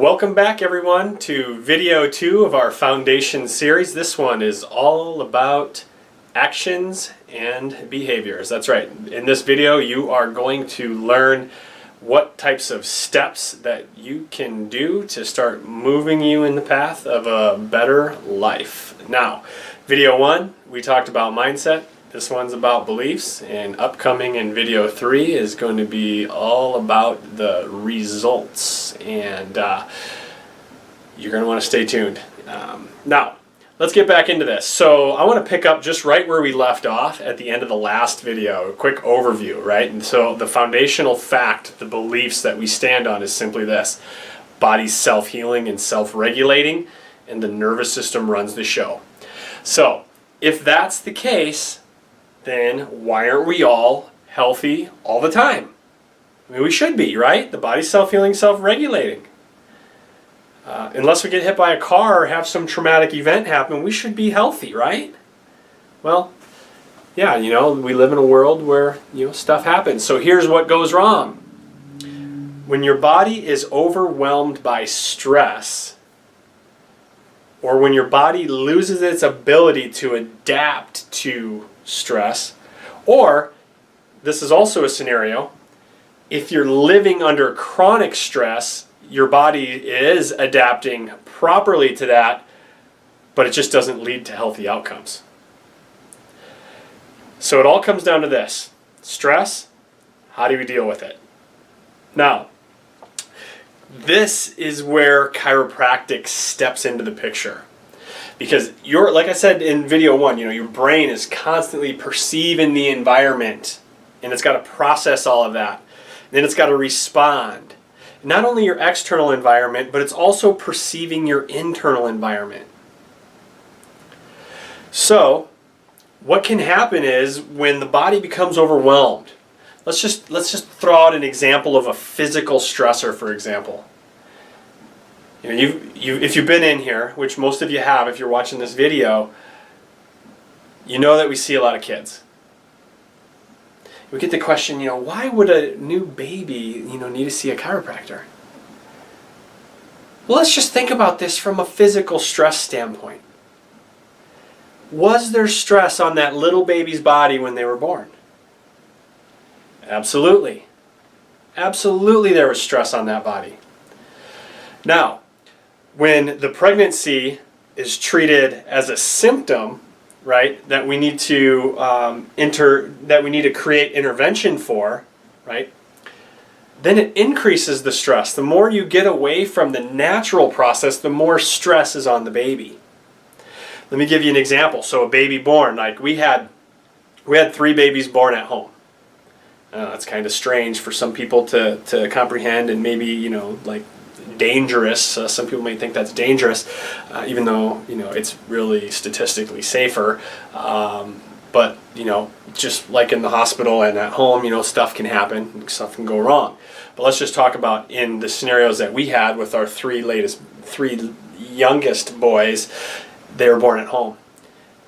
Welcome back everyone to video 2 of our foundation series. This one is all about actions and behaviors. That's right. In this video you are going to learn what types of steps that you can do to start moving you in the path of a better life. Now, video 1 we talked about mindset. This one's about beliefs, and upcoming in video 3 is going to be all about the results, and you're going to want to stay tuned. Now, let's get back into this. So I want to pick up just right where we left off at the end of the last video, a quick overview, right? And so the foundational fact, the beliefs that we stand on is simply this: body's self-healing and self-regulating, and the nervous system runs the show. So if that's the case, then why aren't we all healthy all the time? I mean, we should be, right? The body's self-healing, self-regulating. Unless we get hit by a car or have some traumatic event happen, we should be healthy, right? Well, yeah, we live in a world where, stuff happens. So here's what goes wrong. When your body is overwhelmed by stress, or when your body loses its ability to adapt to stress, or this is also a scenario, if you're living under chronic stress, your body is adapting properly to that, but it just doesn't lead to healthy outcomes. So it all comes down to this: stress. How do we deal with it? Now, this is where chiropractic steps into the picture. Because like I said in video 1, your brain is constantly perceiving the environment, and it's got to process all of that. And then it's got to respond. Not only your external environment, but it's also perceiving your internal environment. So, what can happen is when the body becomes overwhelmed. Let's just throw out an example of a physical stressor, for example. If you've been in here, which most of you have if you're watching this video, you know that we see a lot of kids. We get the question, why would a new baby, need to see a chiropractor? Well, let's just think about this from a physical stress standpoint. Was there stress on that little baby's body when they were born? Absolutely. Absolutely there was stress on that body. Now, when the pregnancy is treated as a symptom, right, that we need to create intervention for, right, then it increases the stress. The more you get away from the natural process, the more stress is on the baby. Let me give you an example. So a baby born, like we had 3 babies born at home. That's kind of strange for some people to comprehend, and maybe like dangerous. Some people may think that's dangerous, even though it's really statistically safer. But just like in the hospital and at home, stuff can happen, stuff can go wrong. But let's just talk about in the scenarios that we had with our 3 youngest boys. They were born at home,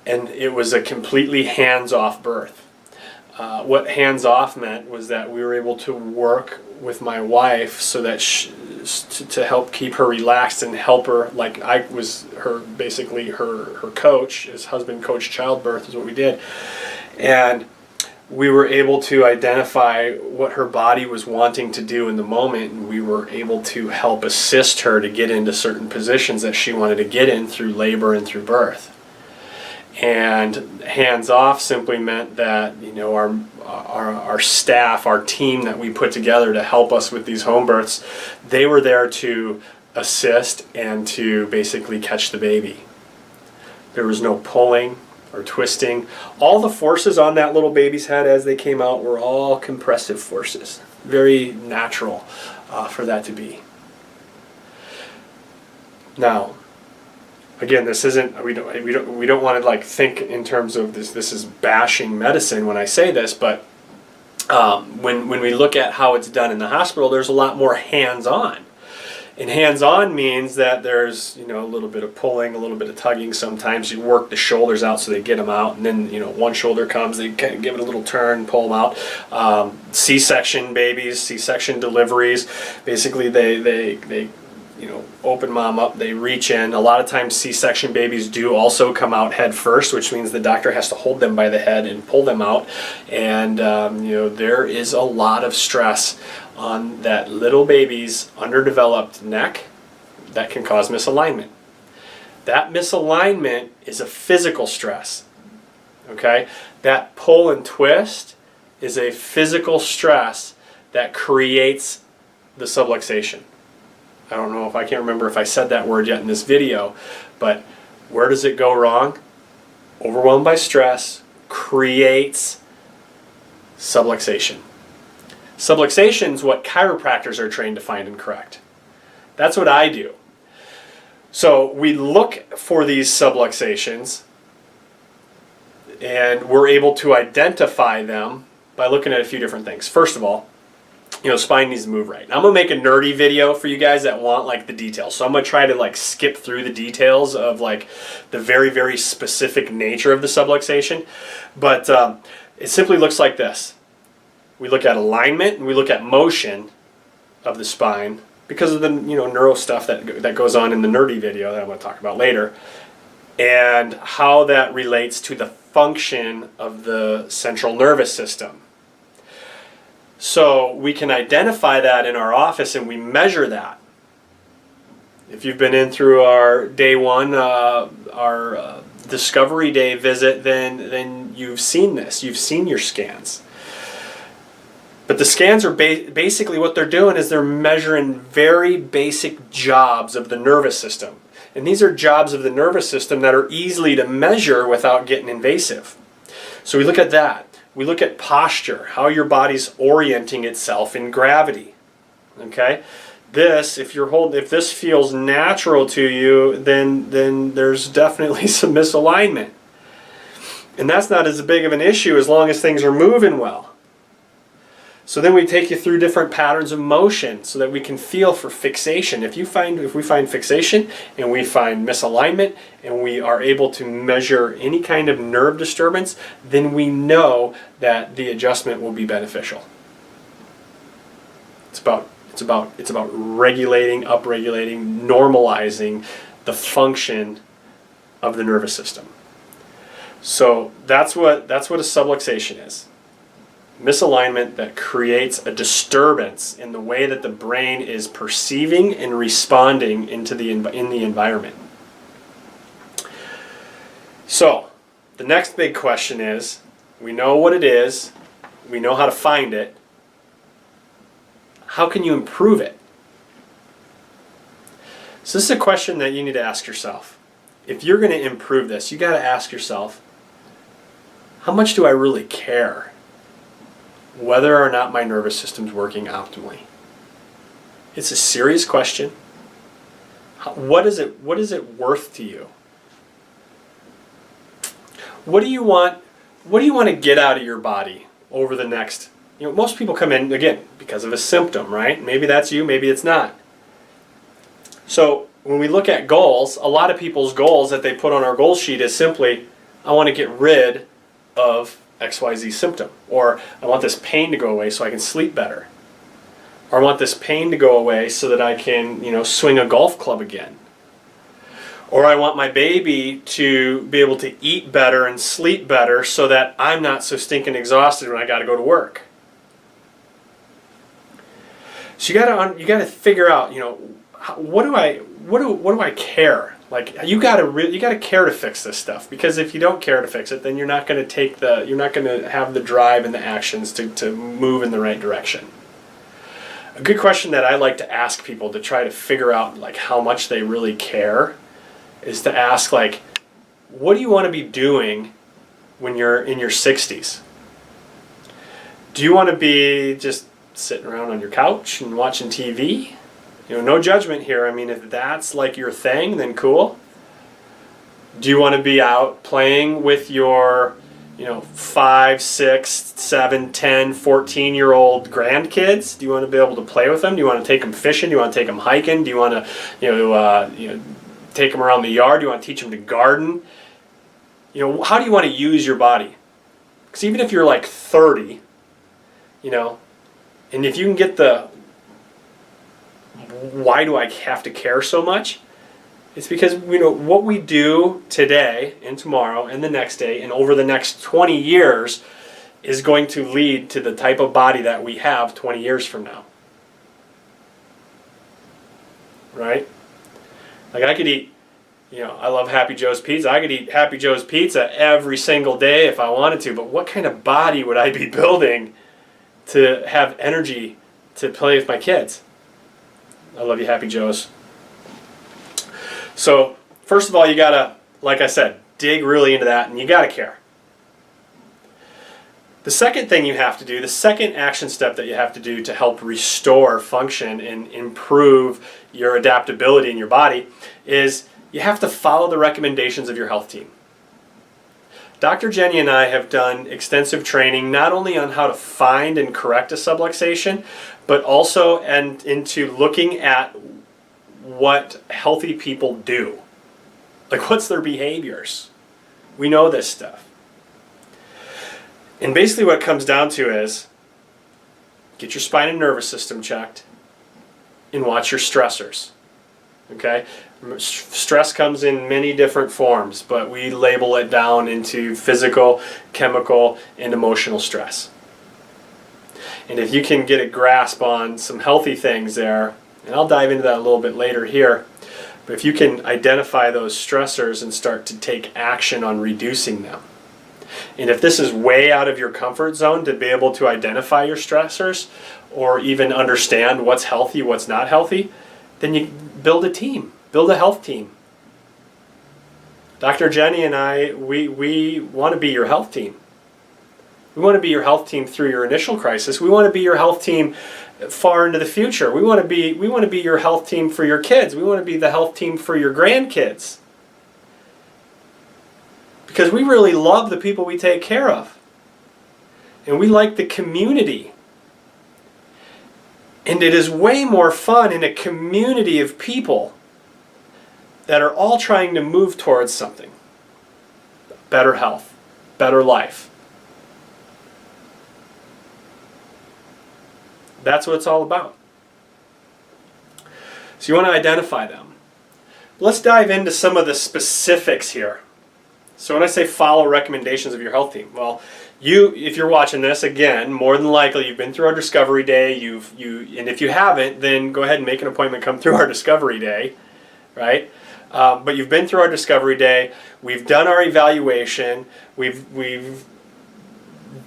and it was a completely hands-off birth. What hands-off meant was that we were able to work with my wife so that to help keep her relaxed and help her, like I was basically her coach. His husband coached childbirth is what we did. And we were able to identify what her body was wanting to do in the moment, and we were able to help assist her to get into certain positions that she wanted to get in through labor and through birth. And hands-off simply meant that our staff, our team that we put together to help us with these home births, they were there to assist and to basically catch the baby. There was no pulling or twisting. All the forces on that little baby's head as they came out were all compressive forces. Very natural for that to be. Now, again, this isn't, we don't want to think in terms of this is bashing medicine when I say this, but when we look at how it's done in the hospital, there's a lot more hands-on. And hands-on means that there's a little bit of pulling, a little bit of tugging. Sometimes you work the shoulders out so they get them out, and then one shoulder comes, they kind of give it a little turn, pull them out. C-section babies, C-section deliveries, basically they open mom up, they reach in. A lot of times C-section babies do also come out head first, which means the doctor has to hold them by the head and pull them out. And there is a lot of stress on that little baby's underdeveloped neck that can cause misalignment. That misalignment is a physical stress. Okay? That pull and twist is a physical stress that creates the subluxation. I don't know, I can't remember if I said that word yet in this video, but where does it go wrong? Overwhelmed by stress creates subluxation. Subluxation is what chiropractors are trained to find and correct. That's what I do. So we look for these subluxations, and we're able to identify them by looking at a few different things. First of all, spine needs to move right. Now, I'm going to make a nerdy video for you guys that want the details. So I'm going to try to skip through the details of the very, very specific nature of the subluxation. But it simply looks like this. We look at alignment and we look at motion of the spine because of the neuro stuff that goes on in the nerdy video that I'm going to talk about later, and how that relates to the function of the central nervous system. So we can identify that in our office and we measure that. If you've been in through our day one, our Discovery Day visit, then you've seen this. You've seen your scans. But the scans are basically what they're doing is they're measuring very basic jobs of the nervous system. And these are jobs of the nervous system that are easily to measure without getting invasive. So we look at that. We look at posture, how your body's orienting itself in gravity. Okay? This, if this feels natural to you, then there's definitely some misalignment. And that's not as big of an issue as long as things are moving well. So then we take you through different patterns of motion so that we can feel for fixation. If we find fixation and we find misalignment and we are able to measure any kind of nerve disturbance, then we know that the adjustment will be beneficial. It's about regulating, upregulating, normalizing the function of the nervous system. So that's what a subluxation is. Misalignment that creates a disturbance in the way that the brain is perceiving and responding in the environment. So the next big question is, we know what it is, we know how to find it, how can you improve it? So this is a question that you need to ask yourself. If you're going to improve this, you got to ask yourself, how much do I really care whether or not my nervous system's working optimally? It's a serious question. What is it worth to you? What do you want to get out of your body over the next, most people come in, again, because of a symptom, right? Maybe that's you, maybe it's not. So when we look at goals, a lot of people's goals that they put on our goal sheet is simply, I want to get rid of XYZ symptom, or I want this pain to go away so I can sleep better, or I want this pain to go away so that I can, swing a golf club again, or I want my baby to be able to eat better and sleep better so that I'm not so stinking exhausted when I got to go to work. So you got to figure out, what do I care? You gotta care to fix this stuff, because if you don't care to fix it, then you're not going to have the drive and the actions to move in the right direction. A good question that I like to ask people to try to figure out how much they really care is to ask what do you want to be doing when you're in your 60s? Do you want to be just sitting around on your couch and watching TV? No judgment here. I mean, if that's your thing, then cool. Do you want to be out playing with your, 5, 6, 7, 10, 14-year-old grandkids? Do you want to be able to play with them? Do you want to take them fishing? Do you want to take them hiking? Do you want to, take them around the yard? Do you want to teach them to garden? How do you want to use your body? Because even if you're 30, and if you can get the why do I have to care so much? It's because what we do today and tomorrow and the next day and over the next 20 years is going to lead to the type of body that we have 20 years from now. Right? Like I could eat, I love Happy Joe's Pizza. I could eat Happy Joe's Pizza every single day if I wanted to, but what kind of body would I be building to have energy to play with my kids? I love you, Happy Joe's. So, first of all, you gotta, like I said, dig really into that, and you gotta care. The second thing you have to do, the second action step that you have to do to help restore function and improve your adaptability in your body is you have to follow the recommendations of your health team. Dr. Jenny and I have done extensive training not only on how to find and correct a subluxation, but also into looking at what healthy people do. Like, what's their behaviors? We know this stuff. And basically what it comes down to is get your spine and nervous system checked and watch your stressors. Okay? Stress comes in many different forms, but we label it down into physical, chemical, and emotional stress. And if you can get a grasp on some healthy things there, and I'll dive into that a little bit later here, but if you can identify those stressors and start to take action on reducing them, and if this is way out of your comfort zone to be able to identify your stressors or even understand what's healthy, what's not healthy, then you build a team, build a health team. Dr. Jenny and I, we want to be your health team. We want to be your health team through your initial crisis. We want to be your health team far into the future. We want to be your health team for your kids. We want to be the health team for your grandkids. Because we really love the people we take care of. And we like the community. And it is way more fun in a community of people that are all trying to move towards something. Better health, better life. That's what it's all about. So you want to identify them. Let's dive into some of the specifics here. So when I say follow recommendations of your health team, well, if you're watching this, again, more than likely you've been through our Discovery Day, and if you haven't, then go ahead and make an appointment, come through our Discovery Day, right? But you've been through our Discovery Day, we've done our evaluation, we've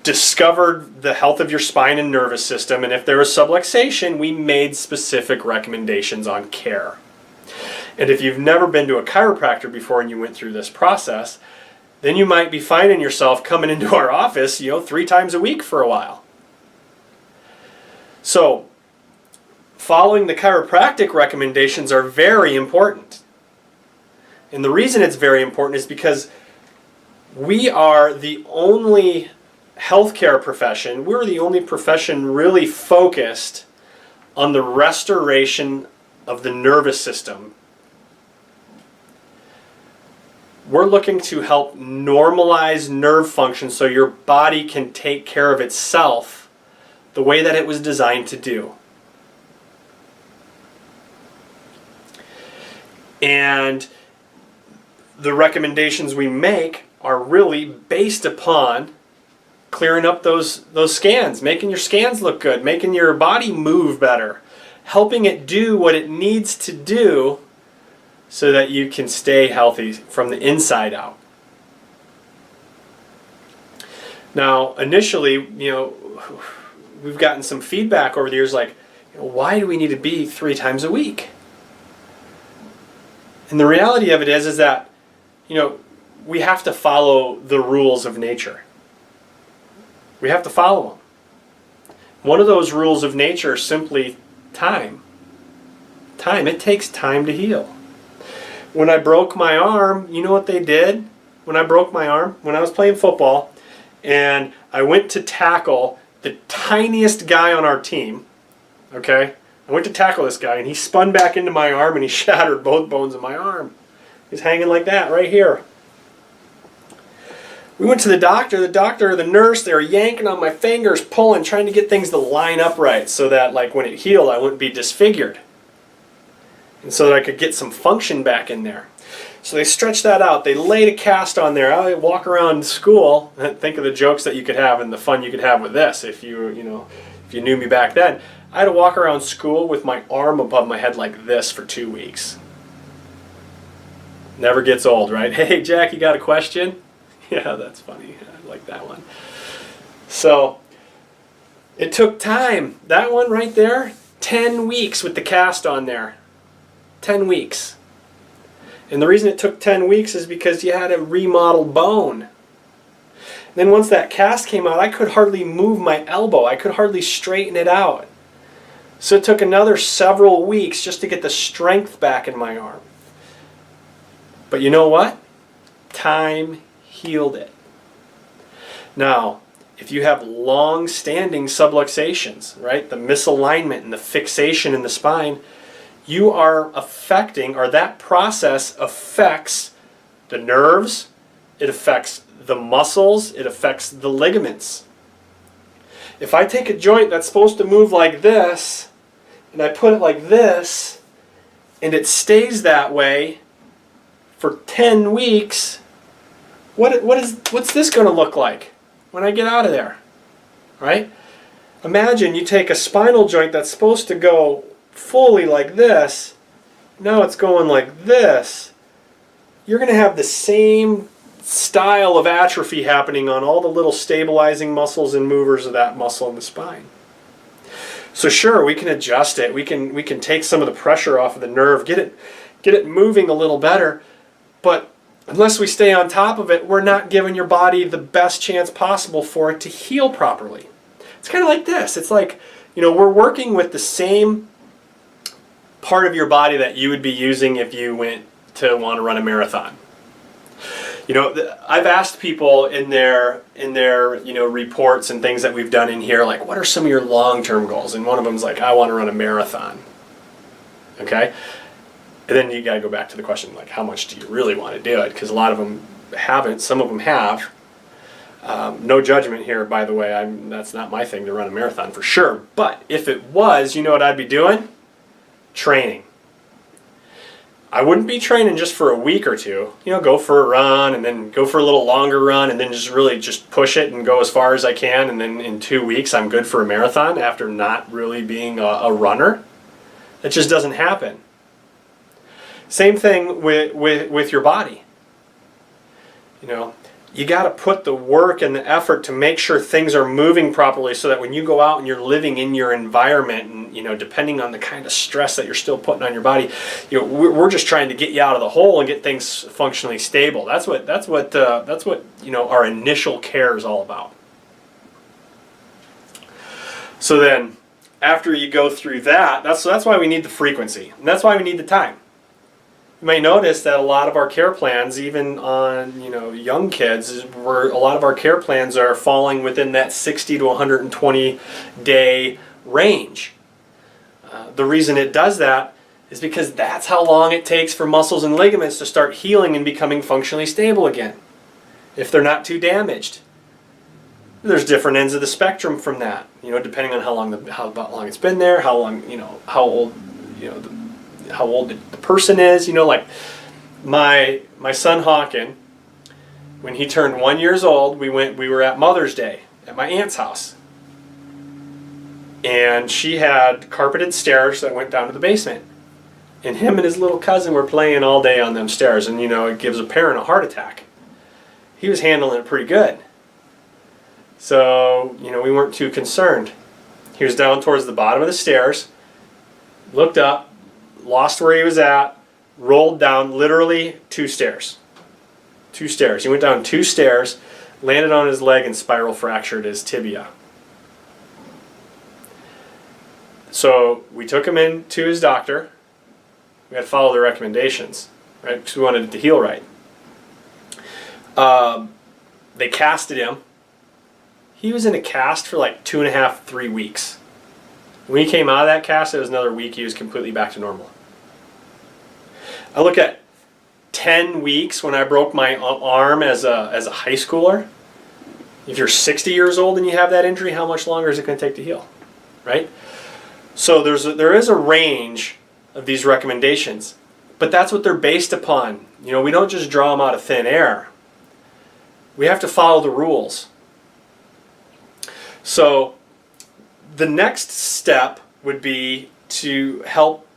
discovered the health of your spine and nervous system, and if there was subluxation, we made specific recommendations on care. And if you've never been to a chiropractor before and you went through this process, then you might be finding yourself coming into our office, 3 times a week for a while. So, following the chiropractic recommendations are very important. And the reason it's very important is because we are the only healthcare profession, we're the only profession really focused on the restoration of the nervous system. We're looking to help normalize nerve function so your body can take care of itself the way that it was designed to do. And the recommendations we make are really based upon clearing up those scans, making your scans look good, making your body move better, helping it do what it needs to do so that you can stay healthy from the inside out. Now, initially, we've gotten some feedback over the years like, why do we need to be 3 times a week? And the reality of it is that, we have to follow the rules of nature. We have to follow them. One of those rules of nature is simply time. Time. It takes time to heal. When I broke my arm, you know what they did when I broke my arm? When I was playing football and I went to tackle the tiniest guy on our team, okay? I went to tackle this guy and he spun back into my arm and he shattered both bones of my arm. He's hanging like that right here. We went to the doctor, the nurse, they were yanking on my fingers, pulling, trying to get things to line up right so that like when it healed I wouldn't be disfigured. and so that I could get some function back in there. So they stretched that out. They laid a cast on there. I walk around school and think of the jokes that you could have and the fun you could have with this. If you knew me back then, I had to walk around school with my arm above my head like this for 2 weeks. Never gets old, right? Hey, Jack, you got a question? Yeah, that's funny. I like that one. So it took time. That one right there, 10 weeks with the cast on there. 10 weeks. And the reason it took 10 weeks is because you had a remodeled bone. Then once that cast came out, I could hardly move my elbow. I could hardly straighten it out. So it took another several weeks just to get the strength back in my arm. But you know what? Time healed it. Now, if you have long-standing subluxations, right, the misalignment and the fixation in the spine, you are affecting, or that process affects the nerves, it affects the muscles, it affects the ligaments. If I take a joint that's supposed to move like this, and I put it like this, and it stays that way for 10 weeks, what's this going to look like when I get out of there? Right? Imagine you take a spinal joint that's supposed to go fully like this, now it's going like this. You're going to have the same style of atrophy happening on all the little stabilizing muscles and movers of that muscle in the spine. So sure, we can adjust it. We can take some of the pressure off of the nerve, get it moving a little better, but unless we stay on top of it, we're not giving your body the best chance possible for it to heal properly. It's kind of like this. It's like, we're working with the same part of your body that you would be using if you went to want to run a marathon. I've asked people in their reports and things that we've done in here, like, what are some of your long-term goals? And one of them's like, I want to run a marathon. Okay? And then you got to go back to the question, like, how much do you really want to do it? Because a lot of them haven't. Some of them have. No judgment here, by the way. That's not my thing to run a marathon for sure. But if it was, you know what I'd be doing? Training. I wouldn't be training just for a week or two. Go for a run and then go for a little longer run and then just push it and go as far as I can, and then in 2 weeks I'm good for a marathon after not really being a runner. That just doesn't happen. Same thing with your body. You got to put the work and the effort to make sure things are moving properly so that when you go out and you're living in your environment, and depending on the kind of stress that you're still putting on your body, we're just trying to get you out of the hole and get things functionally stable. That's what our initial care is all about. So then, after you go through that, that's why we need the frequency, and that's why we need the time. You may notice that a lot of our care plans, even on young kids, a lot of our care plans are falling within that 60 to 120 day range. The reason it does that is because that's how long it takes for muscles and ligaments to start healing and becoming functionally stable again, if they're not too damaged. There's different ends of the spectrum from that, depending on how long it's been there, how old the person is. Like my son Hawken, when he turned 1 year old, we were at Mother's Day at my aunt's house, and she had carpeted stairs that went down to the basement, and him and his little cousin were playing all day on them stairs, and it gives a parent a heart attack. He was handling it pretty good, so we weren't too concerned. He was down towards the bottom of the stairs, looked up, lost where he was at, rolled down literally 2 stairs. 2 stairs. He went down 2 stairs, landed on his leg, and spiral fractured his tibia. So we took him in to his doctor. We had to follow their recommendations, right? Because we wanted it to heal right. They casted him. He was in a cast for like 2.5, 3 weeks. When he came out of that cast, it was another week, he was completely back to normal. I look at 10 weeks when I broke my arm as a high schooler. If you're 60 years old and you have that injury, how much longer is it going to take to heal? Right? So there is a range of these recommendations. But that's what they're based upon. You know, we don't just draw them out of thin air. We have to follow the rules. So the next step would be to help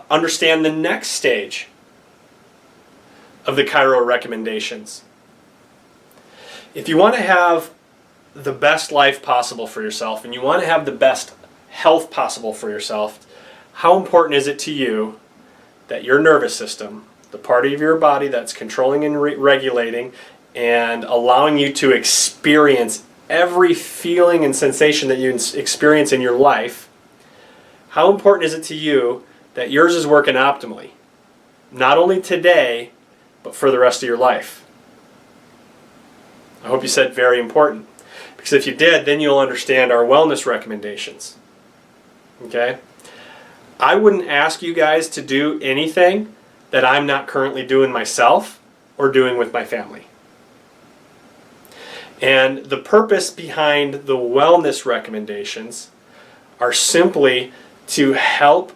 understand the next stage of the chiro recommendations. If you want to have the best life possible for yourself and you want to have the best health possible for yourself, how important is it to you that your nervous system, the part of your body that's controlling and regulating and allowing you to experience every feeling and sensation that you experience in your life, how important is it to you that yours is working optimally? Not only today, but for the rest of your life. I hope you said very important. Because if you did, then you'll understand our wellness recommendations. Okay? I wouldn't ask you guys to do anything that I'm not currently doing myself or doing with my family. And the purpose behind the wellness recommendations are simply to help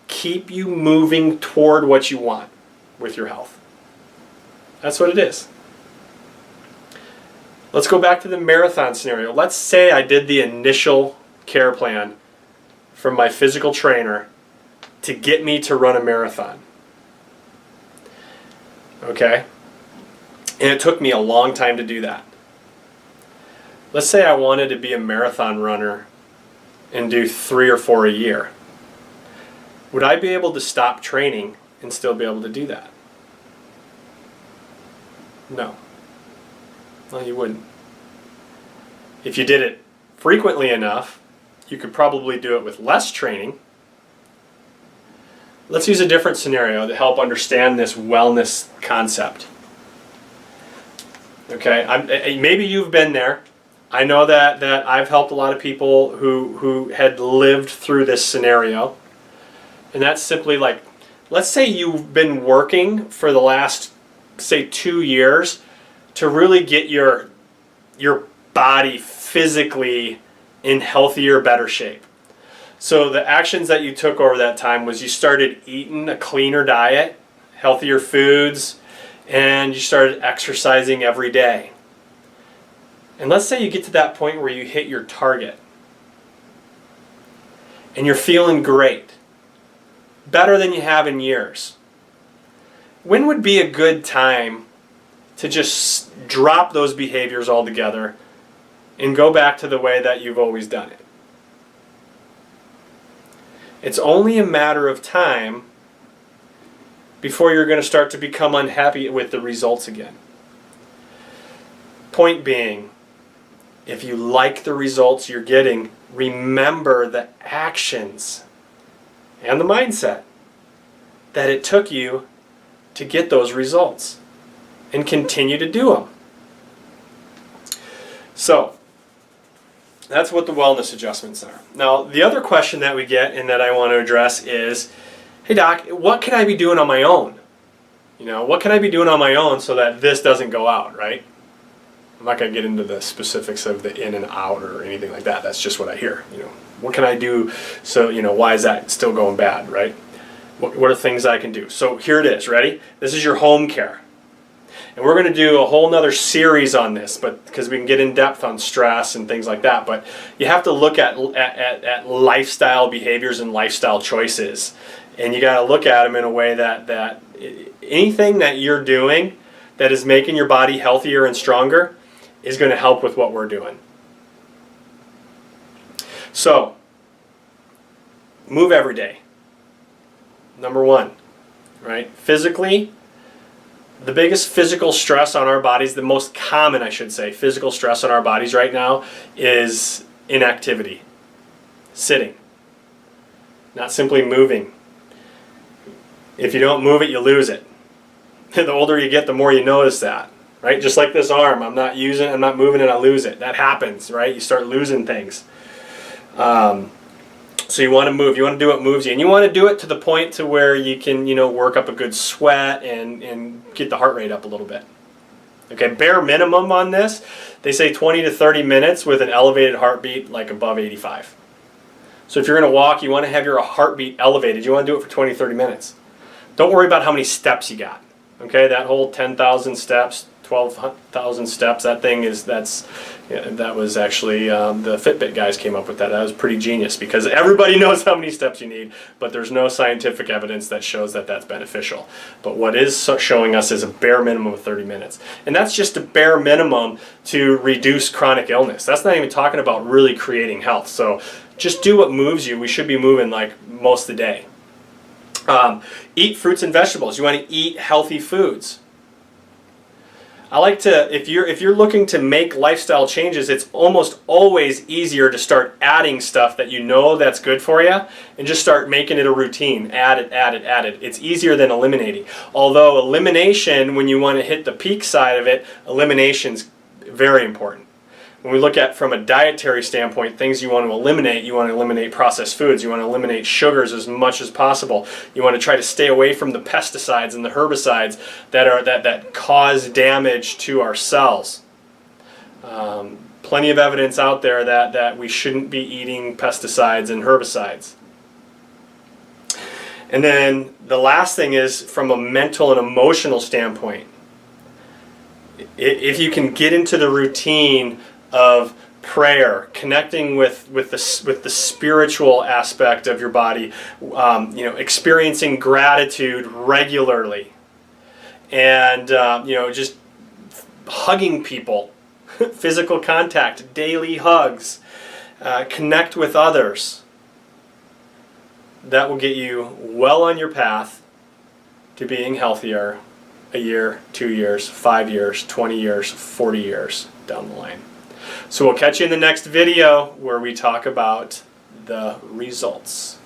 keep you moving toward what you want with your health. That's what it is. Let's go back to the marathon scenario. Let's say I did the initial care plan from my physical trainer to get me to run a marathon. Okay? And it took me a long time to do that. Let's say I wanted to be a marathon runner and do 3 or 4 a year. Would I be able to stop training and still be able to do that? No. No, you wouldn't. If you did it frequently enough, you could probably do it with less training. Let's use a different scenario to help understand this wellness concept. Okay, maybe you've been there. I know that I've helped a lot of people who had lived through this scenario. And that's simply like, let's say you've been working for the last, say, 2 years to really get your body physically in healthier, better shape. So the actions that you took over that time was you started eating a cleaner diet, healthier foods, and you started exercising every day. And let's say you get to that point where you hit your target and you're feeling great, better than you have in years. When would be a good time to just drop those behaviors altogether and go back to the way that you've always done it? It's only a matter of time before you're going to start to become unhappy with the results again. Point being, if you like the results you're getting, remember the actions and the mindset that it took you to get those results and continue to do them. So, that's what the wellness adjustments are. Now, the other question that we get and that I want to address is, hey doc, what can I be doing on my own? You know, what can I be doing on my own so that this doesn't go out, right? I'm not going to get into the specifics of the in and out or anything like that. That's just what I hear. You know, what can I do so, you know, why is that still going bad, right? What are things I can do? So here it is, ready? This is your home care. And we're going to do a whole nother series on this, but because we can get in depth on stress and things like that. But you have to look at lifestyle behaviors and lifestyle choices. And you got to look at them in a way that anything that you're doing that is making your body healthier and stronger is going to help with what we're doing. So, move every day. Number one, right? Physically, the biggest physical stress on our bodies, the most common, I should say, physical stress on our bodies right now is inactivity. Sitting. Not simply moving. If you don't move it, you lose it. The older you get, the more you notice that. Right? Just like this arm, I'm not moving it, I lose it. That happens, right? You start losing things. So you want to move. You want to do what moves you. And you want to do it to the point to where you can, you know, work up a good sweat and get the heart rate up a little bit. Okay, bare minimum on this, they say 20 to 30 minutes with an elevated heartbeat like above 85. So if you're going to walk, you want to have your heartbeat elevated. You want to do it for 20, 30 minutes. Don't worry about how many steps you got. Okay, that whole 10,000 steps, 12,000 steps, that was actually the Fitbit guys came up with that. That was pretty genius because everybody knows how many steps you need, but there's no scientific evidence that shows that that's beneficial. But what is showing us is a bare minimum of 30 minutes. And that's just a bare minimum to reduce chronic illness. That's not even talking about really creating health. So just do what moves you. We should be moving like most of the day. Eat fruits and vegetables. You want to eat healthy foods. I like to, if you're looking to make lifestyle changes, it's almost always easier to start adding stuff that you know that's good for you and just start making it a routine. Add it, add it, add it. It's easier than eliminating. Although elimination, when you want to hit the peak side of it, elimination's very important. When we look at from a dietary standpoint, things you want to eliminate processed foods. You want to eliminate sugars as much as possible. You want to try to stay away from the pesticides and the herbicides that cause damage to our cells. Plenty of evidence out there that we shouldn't be eating pesticides and herbicides. And then the last thing is from a mental and emotional standpoint. If you can get into the routine of prayer, connecting with the spiritual aspect of your body, experiencing gratitude regularly, and just hugging people, physical contact, daily hugs, connect with others. That will get you well on your path to being healthier a year, 2 years, 5 years, 20 years, 40 years down the line. So we'll catch you in the next video where we talk about the results.